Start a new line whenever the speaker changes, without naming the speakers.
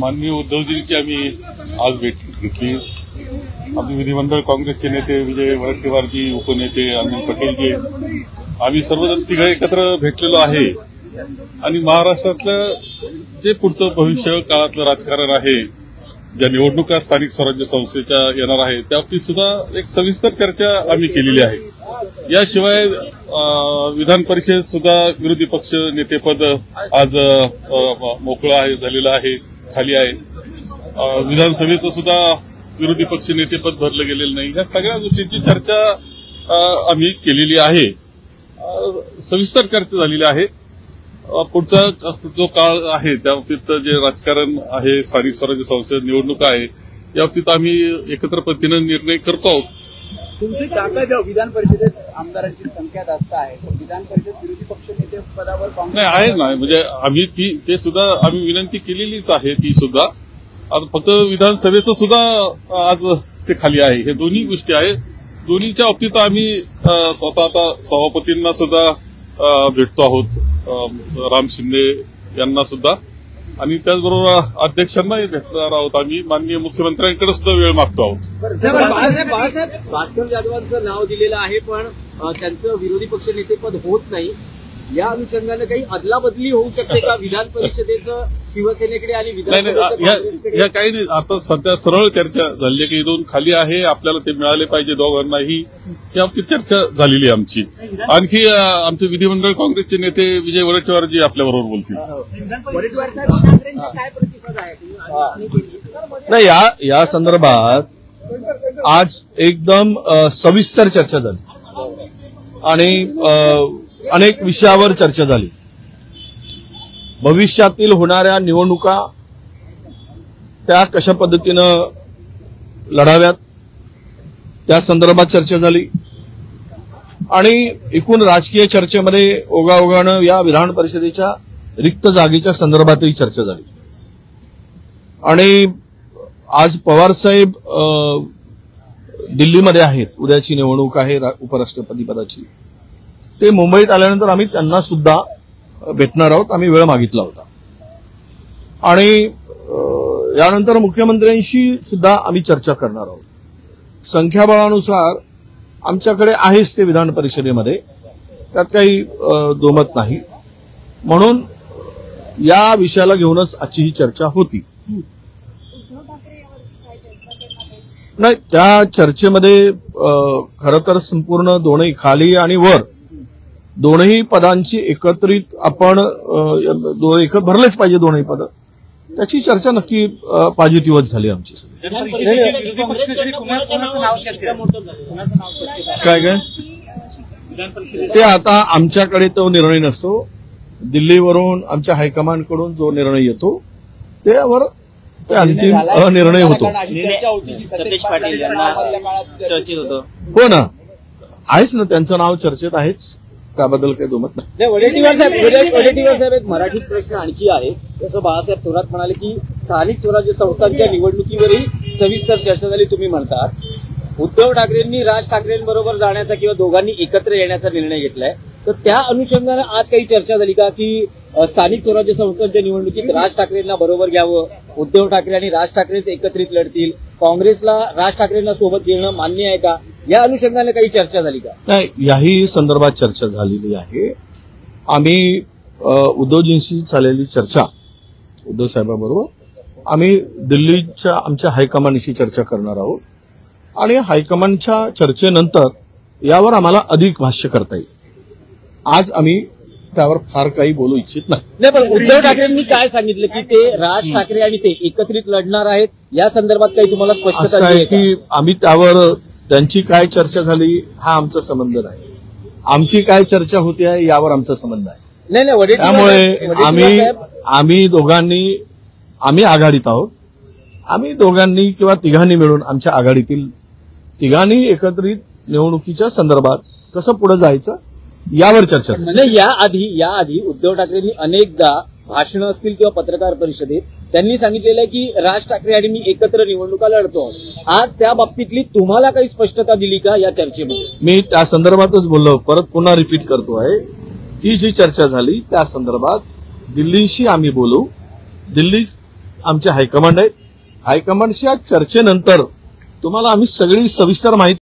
माननीय उद्धवजींची आम्ही आज भेट घेतली। आम्ही विधिमंडळ काँग्रेसचे नेते विजय वडेट्टीवारजी, उपनेते अनिल पटेलजी, आम्ही सर्वजण तिघं एकत्र भेटलेलो आहे आणि महाराष्ट्रातलं जे पुढचं भविष्य काळातलं राजकारण आहे, ज्या निवडणुका स्थानिक स्वराज्य संस्थेच्या येणार आहे त्याबाबतीत सुद्धा एक सविस्तर चर्चा आम्ही केलेली आहे। याशिवाय विधान परिषद सुद्धा विरोधी पक्ष नेतेपद आज मोकळं आहे, झालेलं आहे, खाली आहे। विधानसभेचं सुद्धा विरोधी पक्ष नेतेपद भरलं गेलेलं नाही। या सगळ्या गोष्टींची चर्चा आम्ही केलेली आहे, सविस्तर चर्चा झालेली आहे। पुढचा जो काळ आहे त्याबाबतीत जे राजकारण आहे, स्थानिक स्वराज्य संस्था निवडणुका आहे, याबाबतीत आम्ही एकत्र पद्धतीनं निर्णय करतो आहोत।
तुमची ताकद विधान परिषदेत आमदारांची संख्या जास्त आहे, विधान परिषद विरोधी पक्ष नेते पदावर
नाही आहे ना, म्हणजे आम्ही ते सुद्धा आम्ही विनंती केलेलीच आहे ती सुद्धा। आता फक्त विधानसभेचं सुद्धा आज ते खाली आहे, हे दोन्ही गोष्टी आहेत। दोन्हीच्या बाबतीत आम्ही स्वतः आता सभापतींना सुद्धा भेटतो आहोत, राम शिंदे यांना सुद्धा, आणि त्याचबरोबर अध्यक्षांनाही भेटणार आहोत। आम्ही माननीय मुख्यमंत्र्यांकडे सुद्धा वेळ मागतो आहोत।
बाळासाहेब भास्कर जाधवांचं नाव दिलेलं आहे, पण त्यांचं विरोधी पक्ष नेतेपद होत नाही। या अनुषंगाने काही अदलाबदली होऊ शकते का विधान परिषदेचं शिवसेनेकडे आणि विधानसभेकडे?
या काही नाही, आता सध्या सरळ चर्चा झाली आहे की दोन खाली आहे, आपल्याला ते मिळाले पाहिजे दोघांनाही, याबाबतीत चर्चा झालेली आहे आमची। आणखी आमचे विधिमंडळ काँग्रेसचे नेते विजय वडेट्टीवारजी आपल्याबरोबर बोलतील।
नाही, या संदर्भात आज एकदम सविस्तर चर्चा झाली आणि अनेक विषयावर चर्चा झाली। भविष्यातील होणाऱ्या निवडणुका त्या कशा पद्धतीनं लढाव्यात त्या संदर्भात चर्चा झाली आणि एकूण राजकीय चर्चेमध्ये ओघाओघानं या विधान परिषदेच्या रिक्त जागेच्या संदर्भातही चर्चा झाली। आणि आज पवारसाहेब दिल्लीमध्ये आहेत, उद्याची निवडणूक आहे उपराष्ट्रपती पदाची। ते मुंबईत आल्यानंतर आम्ही त्यांना सुद्धा भेटणार आहोत, आम्ही वेळ मागितला होता। आणि यानंतर मुख्यमंत्र्यांशी सुद्धा आम्ही चर्चा करणार आहोत। संख्याबळानुसार आमच्याकडे आहेच ते विधान परिषदेमध्ये, त्यात काही दोमत नाही, म्हणून या विषयाला घेऊनच आजची ही चर्चा होती। नाही, त्या चर्चेमध्ये खरं तर संपूर्ण दोन्ही खाली आणि वर दोनही पदांची एकत्रित आपण भरलेच पाहिजे दोनही पद, त्याची चर्चा नक्की पॉझिटिव्हच झाली आमची सगळी। काय ते आता आमच्याकडे तो निर्णय नसतो, दिल्लीवरून आमच्या हायकमांडकडून जो निर्णय येतो त्यावर ते अंतिम निर्णय होतो।
सतीश पाटील यांना चर्चेत होतं,
हो ना, आहेच ना, त्यांचं नाव चर्चेत आहेच, त्याबद्दल काही दुमत नाही।
वडेट्टीवार साहेब एक मराठीत प्रश्न आणखी आहे। जसं बाळासाहेब थोरात म्हणाले की स्थानिक स्वराज्य संस्थांच्या निवडणुकीवरही सविस्तर चर्चा झाली, तुम्ही म्हणतात उद्धव ठाकरेंनी राज ठाकरेंबरोबर जाण्याचा किंवा दोघांनी एकत्र येण्याचा निर्णय घेतलाय, तर त्या अनुषंगाने आज काही चर्चा झाली का की स्थानिक स्वराज्य संस्थांच्या निवडणुकीत राज ठाकरेंना बरोबर घ्यावं, उद्धव ठाकरे आणि राज ठाकरेच एकत्रित लढतील, काँग्रेसला राज ठाकरेंना सोबत घेणं मान्य आहे का, या अनुषंगाने काही चर्चा झाली का?
नाही, याही संदर्भात चर्चा झालेली आहे। आम्ही उद्धवजींशी झालेली चर्चा, उद्धव साहेबांबरोबर आम्ही दिल्लीच्या आमच्या हायकमांडशी चर्चा करणार आहोत आणि हायकमांडच्या चर्चेनंतर यावर आम्हाला अधिक भाष्य करता येईल। आज आम्ही त्यावर फार काही बोलू इच्छित नाही।
पण उद्धव ठाकरेंनी काय सांगितलं की ते राज ठाकरे आणि ते एकत्रित लढणार आहेत, या संदर्भात काही तुम्हाला स्पष्टता आहे
की आम्ही त्यावर त्यांची काय चर्चा झाली हा आमचा संबंध नाही, आमची काय चर्चा होती आहे यावर आमचा संबंध आहे।
नाही,
त्यामुळे आम्ही आघाडीत आहोत, आम्ही दोघांनी किंवा तिघांनी मिळून आमच्या आघाडीतील तिघांनी एकत्रित निवडणुकीच्या संदर्भात कसं पुढे जायचं यावर चर्चा
झाली। याआधी उद्धव ठाकरेंनी अनेकदा भाषणं असतील किंवा पत्रकार परिषदेत त्यांनी सांगितलेलं आहे की राज ठाकरे आणि मी एकत्र निवडणुका लढतो। आज त्या बाबतीतली तुम्हाला काही स्पष्टता दिली का या चर्चेमध्ये?
मी त्या संदर्भातच बोललो, परत पुन्हा रिपीट करतो आहे, ती जी चर्चा झाली त्या संदर्भात दिल्लीशी आम्ही बोलू, दिल्ली आमचे हायकमांड आहेत. हायकमांडच्या चर्चेनंतर तुम्हाला आम्ही सगळी सविस्तर माहिती